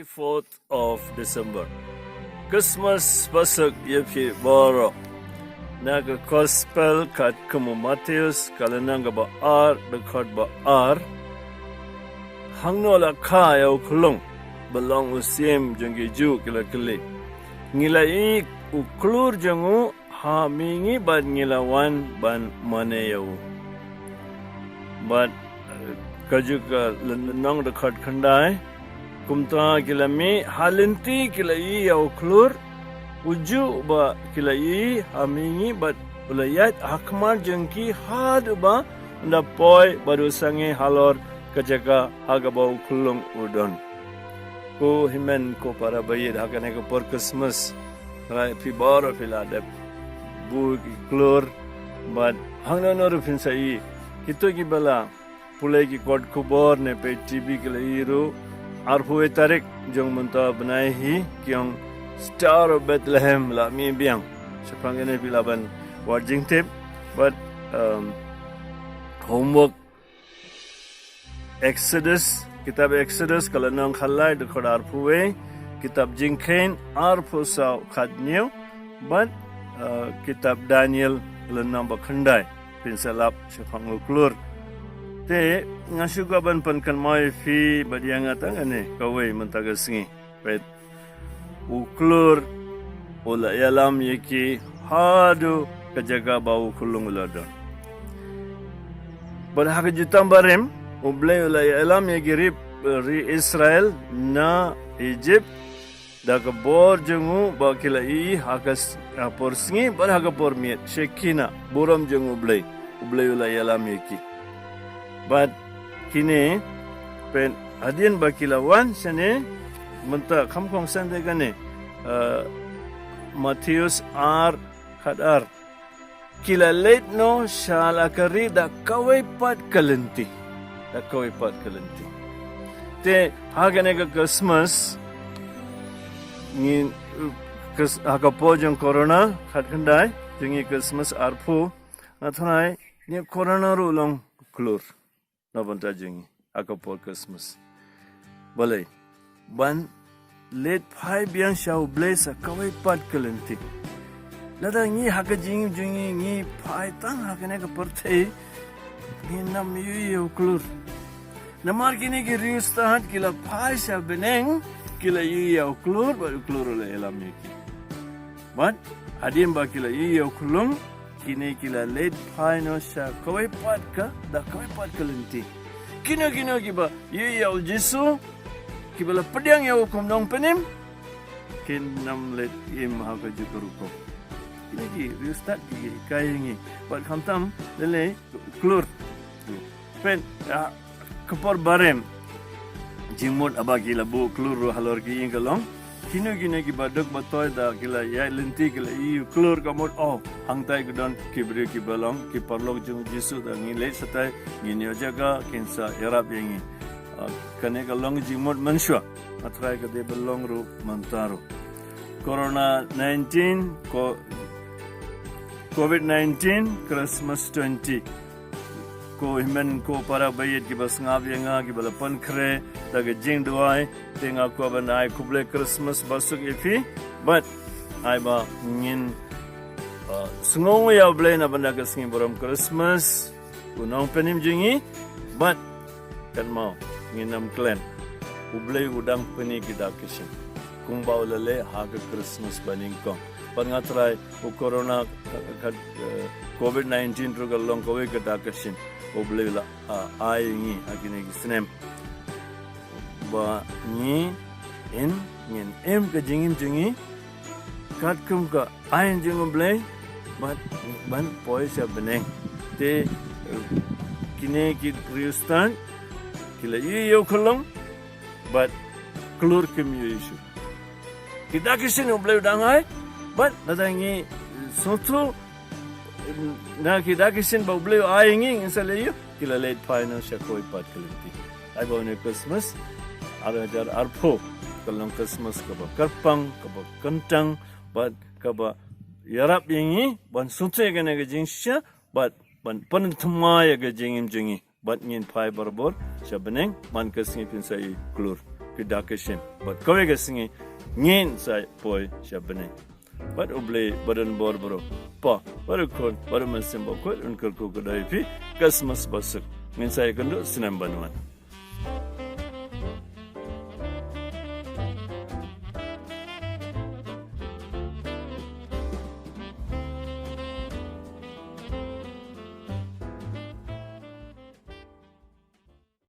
24th of December. Christmas pasok yepi boro. Naga gospel kat kamu Matius kalanang ba ar dekat ba ar. Hangno la ka yau kulung belong usim jenggi ju kila kili. Ngilai uklur jengu ha mingi ban ngilawan ban mane yau. Ban kajuka lenang dekat kandai. Kumta kila mi halinti kila i yau klur. Uju ba kila i hamingi bat ulayat hakmar jengki had ba unda poi baru sange halor kajaga hagabau kulung udon. Ko himen ko para bayid hakane ko por Christmas rai pi baro pilada bu klur bat hangna noru finsai kito ki bala pulai ki kod kubor ne pe TV kila iru arhu tarik jong munta banai hi kyong Star of Bethlehem la mi biang sepang ini bilaban watching tip but homework Exodus kitab Exodus kalau nang khalai de khod arpuwe kitab jingkhain arpu sa khadnyo but kitab Daniel lenang bakhandai pinsalap sepang uklur te ngasuga ban pankan mai fi badianga tangane kawai mentagasngi right uklur ula yalam yeki hadu kajaga bau kulung uladon. Berhak jutam barem ublay ula yalam yeki ri Israel na Egypt dak bor jengu bakila i hakas porsingi berhak por miet shekina buram jengu ublay ula yalam yeki. But kini pen adian bakilawan sene menta kamkong sande gane Matius ar hadar kila late no shala kari da kawai pat kalenti te hagane ka Christmas ni hagapo jong corona khandai jingi Christmas arpu nathanai ni corona ru long klur nabanta jingi hagapo Christmas boleh ban late 5 yang shau blaze kawai pat kalenti lada ngi haga jingi ngi pai tang haga ne ka perthei ni nam yu klur namar kini ki riusta hat kila pai sha beneng kila yu klur ba klur le elam ki but adin ba kila yu klung kini kila late pai no sha kawai pat ka da kawai pat kalenti kino ki ba yu jisu kibala pediang ya hukum dong penim kin nam let im haga jukuruko ini ki riustat ki kayangi buat khamtam lele klur pen kepor barem jimut abagi labu klur halor ki ingkalong kino ki badok batoy da kila ya lenti kila i klur kamot oh hangtai gudon kibri ki balong ki parlok jung jisu da ngile satai ginyo jaga kinsa yarap yengi kane ka long jimot manswa atrai ka de belong ru mantaro corona 19 covid-19 Christmas 20 ko himen ko para bayit ki bas ngab yenga ki balapan khre daga jing duai tenga ko banai kuble Christmas basuk ifi but ai ba ngin sungong ya ble na banda ka singin borom Christmas unong penim jingi but kan mau nginam klan ublay udang peni kita kishin kung baulale haga Christmas baningkong pangatrai u corona covid-19 trugalong kowe kita kishin ublay la ai ngi akine gisnem ba ni ngin em ka jingim jingi kat kum ka ain jing ublay ban poi sa beneng te kine ki kriustan kila iyo kulong but klur kim issue kita kisin ublay udangai but nadangi sotu na kita kisin ba ublay ayingi insalayo kila late final siya koi pat kalenti ay ba ne Christmas arajar arpo kalong Christmas kaba karpang kaba kentang but kaba yarap yingi ban sotu ga ne ga jingsha but ban panthma ya ga jingim jingi bat ngin pai barbor shabeneng man kasngi pinsai klur kedakeshin but kowe gesingi ngin sai boy shabne but uble badan bor bro pa baru kon baru mensembo ko unkal ko godai pi Christmas basuk ngin sai kendo sinam banuan